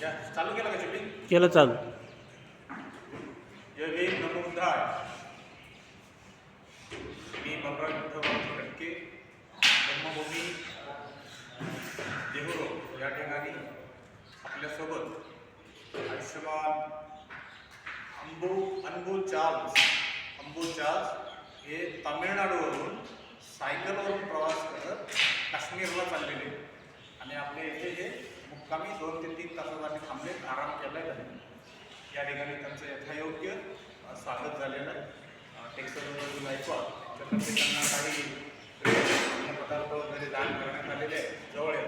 चालू केला का शूटिंग? केलं चालू. जय भीम नमो बुद्धाय. मी बाबुराव विठ्ठल खडके, जन्मभूमी देहुरो या ठिकाणी आपल्यासोबत आयुष्यमान अनबू चार्ल्स हे तामिळनाडूवरून सायकलवरून प्रवास करत काश्मीरला चाललेले आणि आपल्या इथे हे मुक्कामी 2 ते 3 तासासाठी थांबले, आराम केला आहे. या ठिकाणी त्यांचं यथायोग्य स्वागत झालेलं आहे. टेक्सटाईल ऐकवा त्याच्यातर्फे त्यांना काही पदार्थ वगैरे दान करण्यात आलेले आहे. जवळ आहे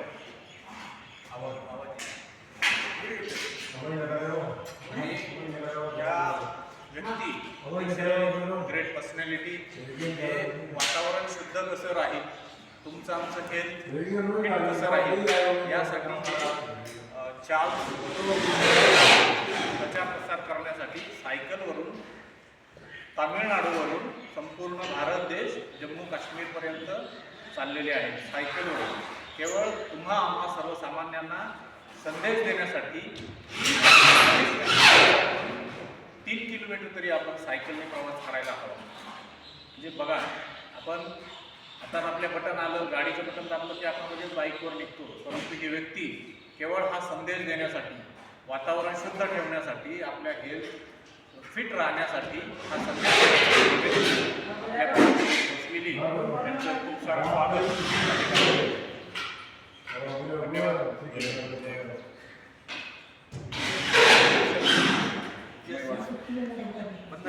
आणि या व्यक्ती ग्रेट पर्सनॅलिटी हे वातावरण शुद्ध कसं राहील, तुमचं आमचं हेल्थ कसं राहील यासाठी चार्ल्स प्रचार प्रसार करण्यासाठी सायकलवरून तामिळनाडूवरून संपूर्ण भारत देश जम्मू काश्मीरपर्यंत चाललेले आहेत. सायकलवरून केवळ तुम्हा आम्हा सर्वसामान्यांना संदेश देण्यासाठी 3 किलोमीटर तरी आपण सायकलने प्रवास करायला हवा. म्हणजे बघा, आपण आता आपल्या बटन आलं, गाडीचं बटन दाबलं की आपण लगेच बाईकवर निघतो, परंतु ही व्यक्ती केवळ हा संदेश देण्यासाठी, वातावरण शुद्ध ठेवण्यासाठी, आपल्या हेल्थ फिट राहण्यासाठी हा संदेश बसलेली त्यांचं खूप सारं स्वागत. धन्यवाद. बंद